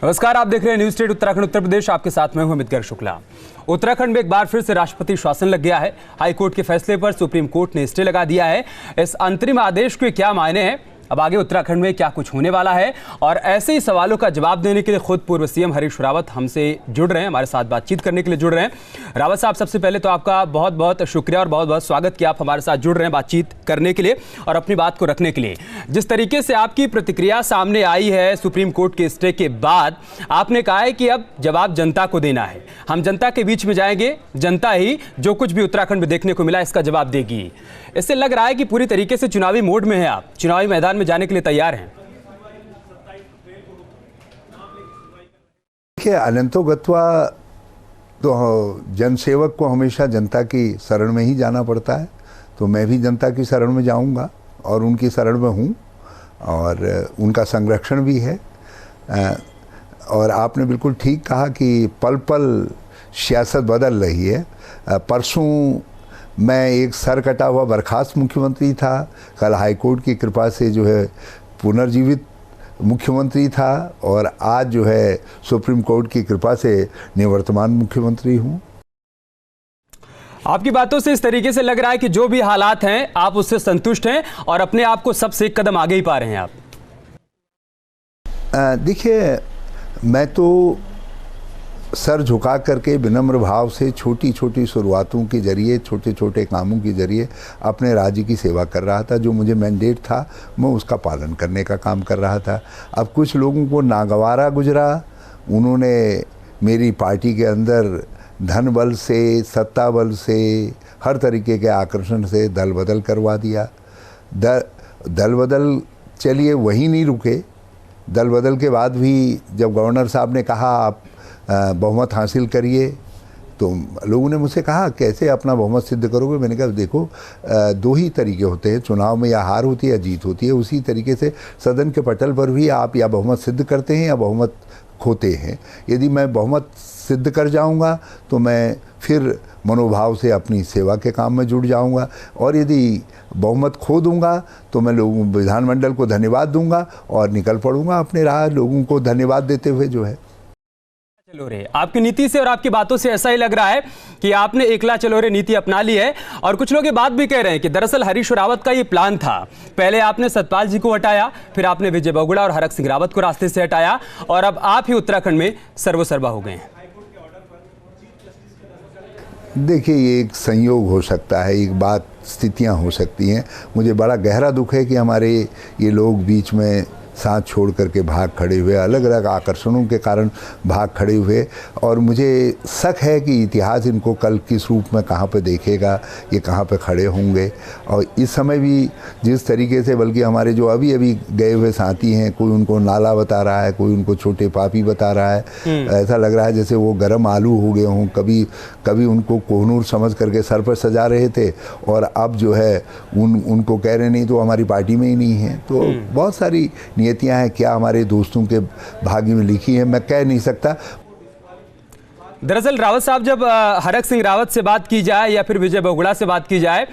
नमस्कार, आप देख रहे हैं न्यूज स्टेट उत्तराखंड उत्तर प्रदेश। आपके साथ मैं हूं अमित गर्ग शुक्ला। उत्तराखंड में एक बार फिर से राष्ट्रपति शासन लग गया है। हाई कोर्ट के फैसले पर सुप्रीम कोर्ट ने स्टे लगा दिया है। इस अंतरिम आदेश के क्या मायने हैं, अब आगे उत्तराखंड में क्या कुछ होने वाला है, और ऐसे ही सवालों का जवाब देने के लिए खुद पूर्व सीएम हरीश रावत हमसे जुड़ रहे हैं, हमारे साथ बातचीत करने के लिए जुड़ रहे हैं। रावत साहब, सबसे पहले तो आपका बहुत बहुत शुक्रिया और बहुत बहुत स्वागत कि आप हमारे साथ जुड़ रहे हैं बातचीत करने के लिए और अपनी बात को रखने के लिए। जिस तरीके से आपकी प्रतिक्रिया सामने आई है सुप्रीम कोर्ट के स्टे के बाद, आपने कहा है कि अब जवाब जनता को देना है, हम जनता के बीच में जाएंगे, जनता ही जो कुछ भी उत्तराखंड में देखने को मिला इसका जवाब देगी। इससे लग रहा है कि पूरी तरीके से चुनावी मोड में है, आप चुनावी मैदान में जाने के लिए तैयार हैं। देखिए, अनंतो गत्वा तो जनसेवक को हमेशा जनता की शरण में ही जाना पड़ता है, तो मैं भी जनता की शरण में जाऊंगा और उनकी शरण में हूं और उनका संरक्षण भी है। और आपने बिल्कुल ठीक कहा कि पल पल सियासत बदल रही है। परसों मैं एक सर कटा हुआ बर्खास्त मुख्यमंत्री था, कल हाईकोर्ट की कृपा से जो है पुनर्जीवित मुख्यमंत्री था, और आज जो है सुप्रीम कोर्ट की कृपा से निवर्तमान मुख्यमंत्री हूँ। आपकी बातों से इस तरीके से लग रहा है कि जो भी हालात हैं आप उससे संतुष्ट हैं और अपने आप को सबसे एक कदम आगे ही पा रहे हैं आप। देखिए, मैं तो सर झुका करके विनम्र भाव से छोटी छोटी शुरुआतों के जरिए, छोटे छोटे कामों के जरिए अपने राज्य की सेवा कर रहा था। जो मुझे मैंडेट था मैं उसका पालन करने का काम कर रहा था। अब कुछ लोगों को नागवारा गुजरा, उन्होंने मेरी पार्टी के अंदर धन बल से, सत्ता बल से, हर तरीके के आकर्षण से दल बदल करवा दिया। दल बदल चलिए वहीं नहीं रुके, दल बदल के बाद भी जब गवर्नर साहब ने कहा आप बहुमत हासिल करिए, तो लोगों ने मुझसे कहा कैसे अपना बहुमत सिद्ध करोगे। मैंने कहा देखो, दो ही तरीके होते हैं चुनाव में, या हार होती है या जीत होती है। उसी तरीके से सदन के पटल पर भी आप या बहुमत सिद्ध करते हैं या बहुमत खोते हैं। यदि मैं बहुमत सिद्ध कर जाऊंगा तो मैं फिर मनोभाव से अपनी सेवा के काम में जुड़ जाऊंगा, और यदि बहुमत खो दूंगा तो मैं लोगों विधानमंडल को धन्यवाद दूंगा और निकल पड़ूंगा अपने राह, लोगों को धन्यवाद देते हुए जो है। चलो रे, आपकी नीति से और आपकी बातों से ऐसा ही लग रहा है कि आपने एकला चलो रे नीति अपना ली है। और कुछ लोग ये बात भी कह रहे हैं कि दरअसल हरीश रावत का ये प्लान था, पहले आपने सतपाल जी को हटाया, फिर आपने विजय बहुगुणा और हरक सिंह रावत को रास्ते से हटाया, और अब आप ही उत्तराखंड में सर्वसर्वा हो गए हैं। देखिए, ये एक संयोग हो सकता है, एक बात, स्थितियां हो सकती हैं। मुझे बड़ा गहरा दुख है कि हमारे ये लोग बीच में साथ छोड़ करके भाग खड़े हुए, अलग अलग आकर्षणों के कारण भाग खड़े हुए, और मुझे शक है कि इतिहास इनको कल किस रूप में कहाँ पे देखेगा, ये कहाँ पे खड़े होंगे। और इस समय भी जिस तरीके से, बल्कि हमारे जो अभी अभी गए हुए साथी हैं, कोई उनको नाला बता रहा है, कोई उनको छोटे पापी बता रहा है, ऐसा लग रहा है जैसे वो गर्म आलू हो गए हों। कभी उनको कोहनूर समझ करके सर पर सजा रहे थे, और अब जो है उनको कह रहे नहीं तो हमारी पार्टी में ही नहीं है। तो बहुत सारी नियतियां हैं, क्या हमारे दोस्तों के भाग्य में लिखी है मैं कह नहीं सकता। दरअसल रावत साहब, जब हरक सिंह रावत से बात की जाए या फिर विजय बहुगुणा से बात की जाए,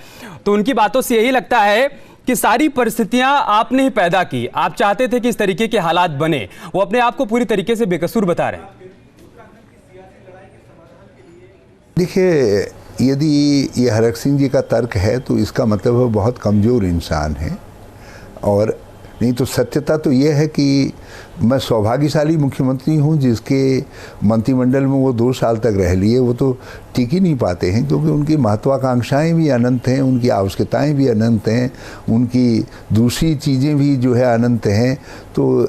तो उनकी बातों से यही लगता है कि सारी परिस्थितियां आपने ही पैदा की। आप चाहते थे कि इस तरीके के हालात बने, वो अपने आप को पूरी तरीके से बेकसूर बता रहे हैं। देखिए, यदि ये हरक सिंह जी का तर्क है तो इसका मतलब वो बहुत कमज़ोर इंसान है, और नहीं तो सत्यता तो ये है कि मैं सौभाग्यशाली मुख्यमंत्री हूँ जिसके मंत्रिमंडल में वो 2 साल तक रह लिए। वो तो टिक ही नहीं पाते हैं क्योंकि उनकी महत्वाकांक्षाएं भी अनंत हैं, उनकी आवश्यकताएं भी अनंत हैं, उनकी दूसरी चीज़ें भी जो है अनंत हैं। तो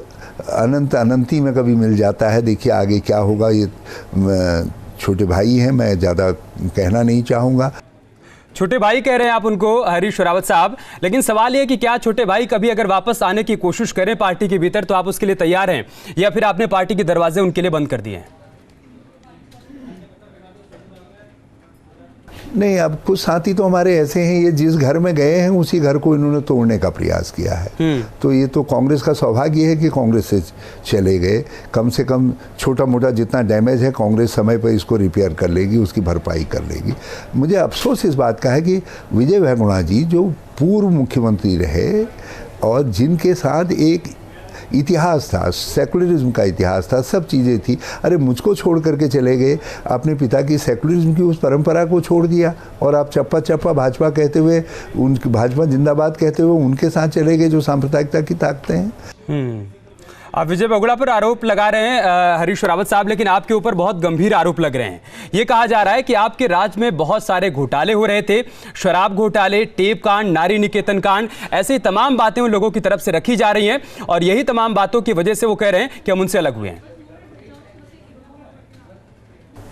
अनंत अनंती में कभी मिल जाता है। देखिए आगे क्या होगा, ये छोटे भाई हैं, मैं ज़्यादा कहना नहीं चाहूँगा। छोटे भाई कह रहे हैं आप उनको, हरीश रावत साहब, लेकिन सवाल ये कि क्या छोटे भाई कभी अगर वापस आने की कोशिश करें पार्टी के भीतर तो आप उसके लिए तैयार हैं, या फिर आपने पार्टी के दरवाजे उनके लिए बंद कर दिए हैं? नहीं, अब कुछ साथी तो हमारे ऐसे हैं, ये जिस घर में गए हैं उसी घर को इन्होंने तोड़ने का प्रयास किया है। तो ये तो कांग्रेस का सौभाग्य है कि कांग्रेस से चले गए। कम से कम छोटा मोटा जितना डैमेज है कांग्रेस समय पर इसको रिपेयर कर लेगी, उसकी भरपाई कर लेगी। मुझे अफसोस इस बात का है कि विजय बहुगुणा जी जो पूर्व मुख्यमंत्री रहे और जिनके साथ एक इतिहास था, सेकुलरिज्म का इतिहास था, सब चीज़ें थी। अरे मुझको छोड़ करके चले गए, अपने पिता की सेकुलरिज्म की उस परंपरा को छोड़ दिया और आप चप्पा चप्पा भाजपा कहते हुए, उनकी भाजपा जिंदाबाद कहते हुए उनके साथ चले गए जो सांप्रदायिकता की ताकतें हैं। आप विजय बहुगुणा पर आरोप लगा रहे हैं हरीश रावत साहब, लेकिन आपके ऊपर बहुत गंभीर आरोप लग रहे हैं। ये कहा जा रहा है कि आपके राज्य में बहुत सारे घोटाले हो रहे थे, शराब घोटाले, टेप कांड, नारी निकेतन कांड, ऐसी तमाम बातें उन लोगों की तरफ से रखी जा रही हैं और यही तमाम बातों की वजह से वो कह रहे हैं कि हम उनसे अलग हुए हैं।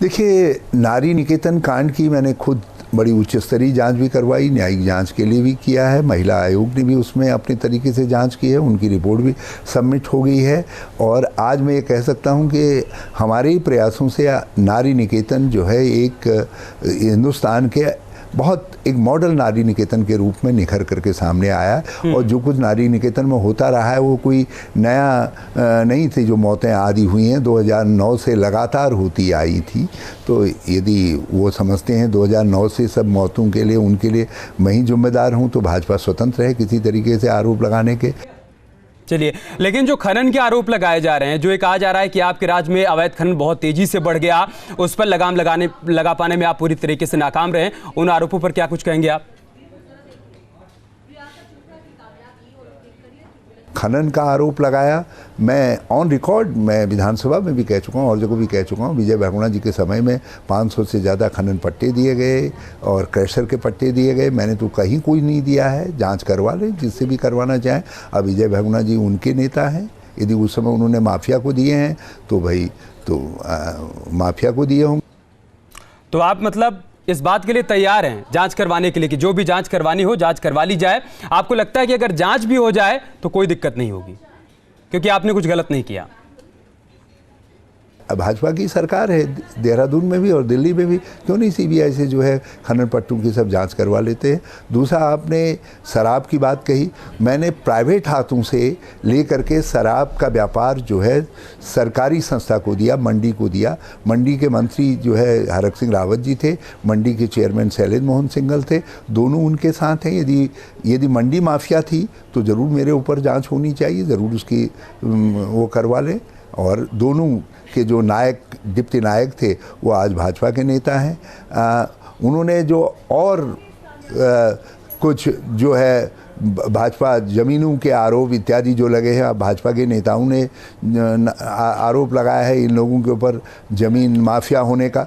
देखिए, नारी निकेतन कांड की मैंने खुद बड़ी उच्च स्तरीय जांच भी करवाई, न्यायिक जांच के लिए भी किया है, महिला आयोग ने भी उसमें अपने तरीके से जांच की है, उनकी रिपोर्ट भी सबमिट हो गई है। और आज मैं ये कह सकता हूं कि हमारे ही प्रयासों से नारी निकेतन जो है एक हिंदुस्तान के बहुत एक मॉडल नारी निकेतन के रूप में निखर करके सामने आया। और जो कुछ नारी निकेतन में होता रहा है वो कोई नया नहीं थी, जो मौतें आदि हुई हैं 2009 से लगातार होती आई थी। तो यदि वो समझते हैं 2009 से सब मौतों के लिए उनके लिए मैं ही जिम्मेदार हूं, तो भाजपा स्वतंत्र है किसी तरीके से आरोप लगाने के। चलिए, लेकिन जो खनन के आरोप लगाए जा रहे हैं, जो ये कहा जा रहा है कि आपके राज्य में अवैध खनन बहुत तेजी से बढ़ गया, उस पर लगाम लगा पाने में आप पूरी तरीके से नाकाम रहे, उन आरोपों पर क्या कुछ कहेंगे आप? खनन का आरोप लगाया, मैं ऑन रिकॉर्ड, मैं विधानसभा में भी कह चुका हूँ और जगह भी कह चुका हूँ, विजय बहुगुणा जी के समय में 500 से ज़्यादा खनन पट्टे दिए गए और क्रैशर के पट्टे दिए गए। मैंने तो कहीं कोई नहीं दिया है, जांच करवा लें जिससे भी करवाना चाहें। अब विजय बहुगुणा जी उनके नेता हैं, यदि उस समय उन्होंने माफिया को दिए हैं तो भाई माफिया को दिए होंगे। तो आप मतलब इस बात के लिए तैयार हैं जांच करवाने के लिए कि जो भी जांच करवानी हो जांच करवा ली जाए? आपको लगता है कि अगर जांच भी हो जाए तो कोई दिक्कत नहीं होगी क्योंकि आपने कुछ गलत नहीं किया? भाजपा की सरकार है देहरादून में भी और दिल्ली में भी, क्यों नहीं सीबीआई से जो है खनन पट्टों की सब जांच करवा लेते हैं। दूसरा, आपने शराब की बात कही, मैंने प्राइवेट हाथों से ले करके शराब का व्यापार जो है सरकारी संस्था को दिया, मंडी को दिया। मंडी के मंत्री जो है हरक सिंह रावत जी थे, मंडी के चेयरमैन शैलेंद्र मोहन सिंघल थे, दोनों उनके साथ हैं। यदि मंडी माफिया थी तो ज़रूर मेरे ऊपर जाँच होनी चाहिए, ज़रूर उसकी वो करवा लें। और दोनों के जो नायक, डिप्टी नायक थे, वो आज भाजपा के नेता हैं। उन्होंने जो और कुछ जो है भाजपा ज़मीनों के आरोप इत्यादि जो लगे हैं, भाजपा के नेताओं ने आरोप लगाया है इन लोगों के ऊपर ज़मीन माफिया होने का।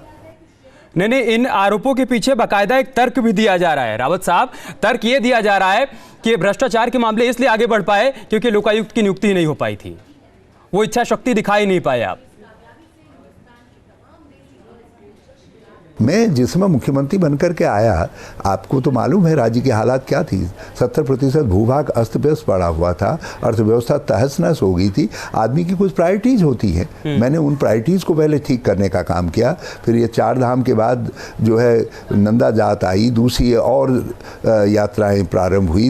नहीं, इन आरोपों के पीछे बाकायदा एक तर्क भी दिया जा रहा है रावत साहब। तर्क ये दिया जा रहा है कि भ्रष्टाचार के मामले इसलिए आगे बढ़ पाए क्योंकि लोकायुक्त की नियुक्ति ही नहीं हो पाई थी, वो इच्छा शक्ति दिखाई नहीं पाए आप। मैं जिस समय मुख्यमंत्री बनकर के आया, आपको तो मालूम है राज्य की हालात क्या थी। 70% भूभाग अस्त व्यस्त पड़ा हुआ था, अर्थव्यवस्था तहस नहस हो गई थी। आदमी की कुछ प्रायोरिटीज़ होती हैं, मैंने उन प्रायोरिटीज़ को पहले ठीक करने का काम किया। फिर ये 4 धाम के बाद जो है नंदा जात आई, दूसरी और यात्राएं प्रारंभ हुई।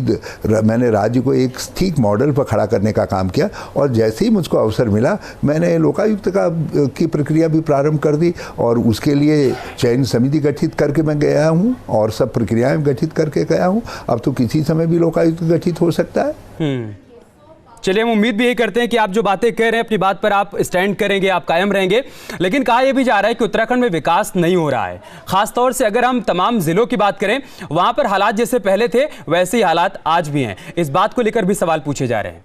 मैंने राज्य को एक ठीक मॉडल पर खड़ा करने का काम किया और जैसे ही मुझको अवसर मिला मैंने लोकायुक्त की प्रक्रिया भी प्रारंभ कर दी और उसके लिए चयन समिति गठित करके मैं गया हूं और सब प्रक्रियाएं गठित करके गया हूं। अब तो किसी समय भी लोकायुक्त गठित हो सकता है। चलिए, हम उम्मीद भी यही करते हैं कि आप जो बातें कह रहे हैं अपनी बात पर आप स्टैंड करेंगे, आप कायम रहेंगे। लेकिन कहा यह भी जा रहा है कि उत्तराखंड में विकास नहीं हो रहा है। खासतौर से अगर हम तमाम जिलों की बात करें, वहां पर हालात जैसे पहले थे वैसे ही हालात आज भी हैं। इस बात को लेकर भी सवाल पूछे जा रहे हैं।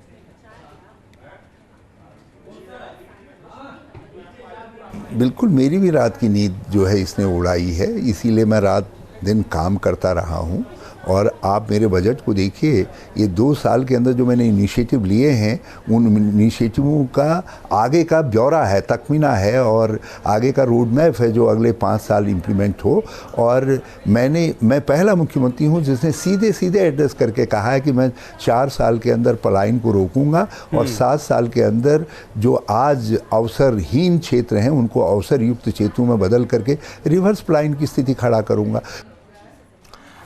बिल्कुल, मेरी भी रात की नींद जो है इसने उड़ाई है, इसीलिए मैं रात दिन काम करता रहा हूँ। और आप मेरे बजट को देखिए, ये 2 साल के अंदर जो मैंने इनिशिएटिव लिए हैं, उन इनिशिएटिवों का आगे का ब्यौरा है, तकमीना है और आगे का रोड मैप है जो अगले 5 साल इम्प्लीमेंट हो। और मैं पहला मुख्यमंत्री हूँ जिसने सीधे सीधे एड्रेस करके कहा है कि मैं 4 साल के अंदर पलायन को रोकूंगा और 7 साल के अंदर जो आज अवसरहीन क्षेत्र हैं उनको अवसर युक्त क्षेत्रों में बदल करके रिवर्स पलायन की स्थिति खड़ा करूँगा।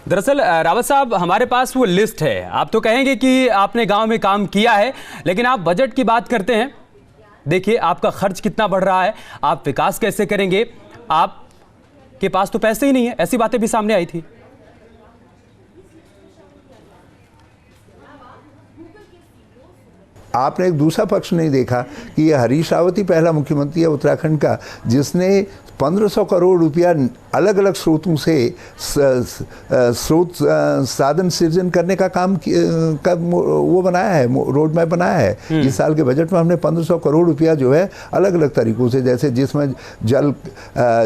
दरअसल रावत साहब, हमारे पास वो लिस्ट है। आप तो कहेंगे कि आपने गांव में काम किया है, लेकिन आप बजट की बात करते हैं। देखिए आपका खर्च कितना बढ़ रहा है, आप विकास कैसे करेंगे, आपके पास तो पैसे ही नहीं है। ऐसी बातें भी सामने आई थी। आपने एक दूसरा पक्ष नहीं देखा कि ये हरीश रावत ही पहला मुख्यमंत्री है उत्तराखंड का जिसने 1500 करोड़ रुपया अलग अलग स्रोतों से स्रोत साधन सृजन करने का काम वो बनाया है, रोड मैप बनाया है। इस साल के बजट में हमने 1500 करोड़ रुपया जो है अलग अलग तरीकों से, जैसे जिसमें जल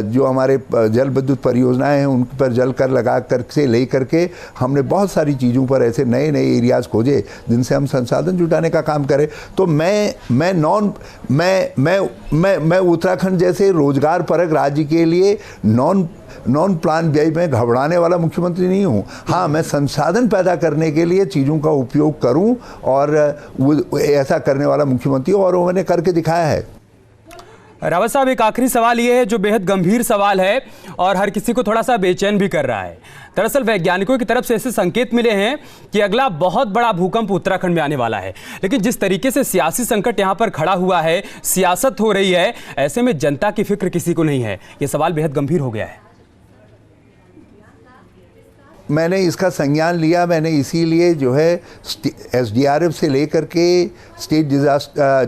जो हमारे जल विद्युत परियोजनाएं हैं उन पर जल कर लगा कर से ले करके हमने बहुत सारी चीज़ों पर ऐसे नए नए एरियाज़ खोजे जिनसे हम संसाधन जुटाने का काम करें। तो मैं उत्तराखंड जैसे रोजगार परक राज्य के लिए नॉन प्लान व्यय में घबराने वाला मुख्यमंत्री नहीं हूँ। हाँ, मैं संसाधन पैदा करने के लिए चीज़ों का उपयोग करूँ और ऐसा करने वाला मुख्यमंत्री हूँ, और वो मैंने करके दिखाया है। रावत साहब, एक आखिरी सवाल ये है जो बेहद गंभीर सवाल है और हर किसी को थोड़ा सा बेचैन भी कर रहा है। दरअसल वैज्ञानिकों की तरफ से ऐसे संकेत मिले हैं कि अगला बहुत बड़ा भूकंप उत्तराखंड में आने वाला है, लेकिन जिस तरीके से सियासी संकट यहां पर खड़ा हुआ है, सियासत हो रही है, ऐसे में जनता की फिक्र किसी को नहीं है। ये सवाल बेहद गंभीर हो गया है। मैंने इसका संज्ञान लिया, मैंने इसीलिए जो है SDRF से लेकर के स्टेट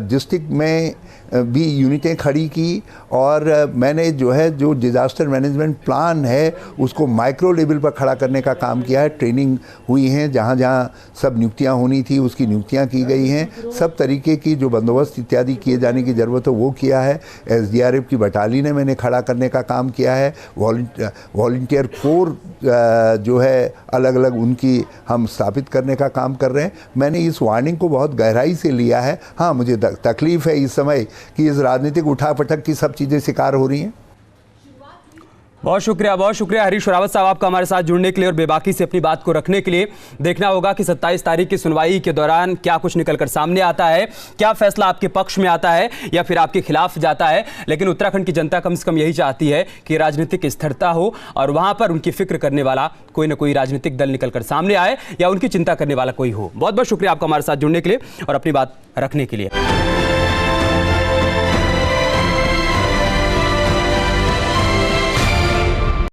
डिस्ट्रिक्ट में भी यूनिटें खड़ी की, और मैंने जो है जो डिज़ास्टर मैनेजमेंट प्लान है उसको माइक्रो लेवल पर खड़ा करने का काम किया है। ट्रेनिंग हुई है, जहाँ जहाँ सब नियुक्तियाँ होनी थी उसकी नियुक्तियाँ की गई हैं। सब तरीके की जो बंदोबस्त इत्यादि किए जाने की ज़रूरत है वो किया है। SDRF की बटालियन मैंने खड़ा करने का काम किया है। वॉलंटियर कोर जो है अलग अलग उनकी हम स्थापित करने का काम कर रहे हैं। मैंने इस वार्निंग को बहुत गहराई से लिया है। हाँ, मुझे तकलीफ़ है इस समय कि इस राजनीतिक उठापटक की सब चीज़ें शिकार हो रही हैं। बहुत शुक्रिया हरीश रावत साहब आपका हमारे साथ जुड़ने के लिए और बेबाकी से अपनी बात को रखने के लिए। देखना होगा कि 27 तारीख की सुनवाई के दौरान क्या कुछ निकलकर सामने आता है, क्या फैसला आपके पक्ष में आता है या फिर आपके खिलाफ जाता है। लेकिन उत्तराखंड की जनता कम से कम यही चाहती है कि राजनीतिक स्थिरता हो और वहां पर उनकी फिक्र करने वाला कोई ना कोई राजनीतिक दल निकलकर सामने आए या उनकी चिंता करने वाला कोई हो। बहुत बहुत शुक्रिया आपका हमारे साथ जुड़ने के लिए और अपनी बात रखने के लिए।